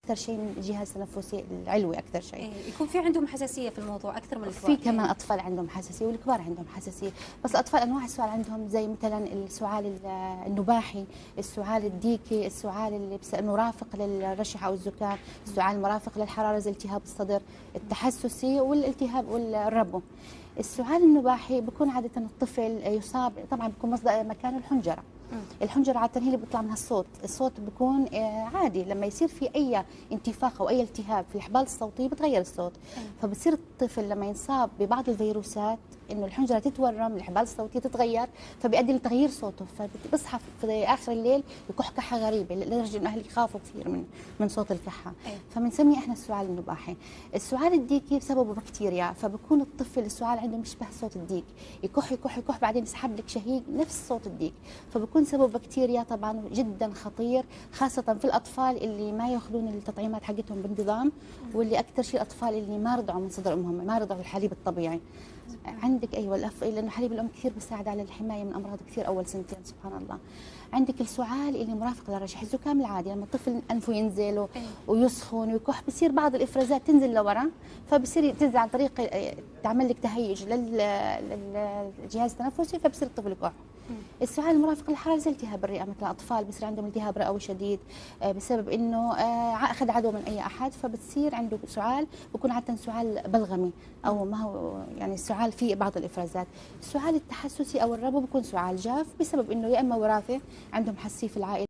اكثر شيء من الجهاز التنفسي العلوي اكثر شيء. إيه، يكون في عندهم حساسيه في الموضوع اكثر من في الكبار. كمان اطفال عندهم حساسيه والكبار عندهم حساسيه، بس الاطفال انواع السعال عندهم زي مثلا السعال النباحي، السعال الديكي، السعال اللي المرافق للرشح او الزكام، السعال المرافق للحراره زي التهاب الصدر، التحسسي والالتهاب والربو. السعال النباحي بكون عاده الطفل يصاب، طبعا بكون مصدر مكانه الحنجره. الحنجره عاده هي اللي بيطلع منها الصوت بيكون عادي، لما يصير في اي انتفاخ او اي التهاب في الحبال الصوتيه بتغير الصوت. فبصير الطفل لما ينصاب ببعض الفيروسات انه الحنجره تتورم، الحبال الصوتيه تتغير، فبيؤدي لتغيير صوته، فبيصحى في اخر الليل يكح كحه غريبه لدرجه انه اهله يخافوا كثير من صوت الكحه. فبنسميه احنا السعال النباحي. السعال الديكي بسببه بكتيريا، فبكون الطفل السعال عنده مشبه صوت الديك، يكح يكح يكح بعدين يسحب لك شهيق نفس صوت الديك، فبكون سبب بكتيريا طبعا جدا خطير، خاصه في الاطفال اللي ما ياخذون التطعيمات حقتهم بانتظام، واللي اكثر شيء الاطفال اللي ما رضعوا من صدر امهم، ما رضعوا الحليب الطبيعي. عندك ايوه لانه حليب الام كثير بيساعد على الحمايه من امراض كثير اول سنتين سبحان الله. عندك السعال اللي مرافق للرشح، الزكام العادي لما الطفل انفه ينزل ويسخن ويكح بصير بعض الافرازات تنزل لورا، فبصير تنزل عن طريق تعمل لك تهيج للجهاز التنفسي، فبصير الطفل يكح. السعال المرافق للحراره زي التهاب الرئه، مثل الاطفال بصير عندهم التهاب رئوي شديد بسبب انه اخذ عدوى من اي احد، فبتصير عنده سعال، بكون عاده سعال بلغمي او ما هو يعني السعال فيه بعض الافرازات. السعال التحسسي او الربو بكون سعال جاف بسبب انه يا اما وراثه عندهم حساسيه في العائله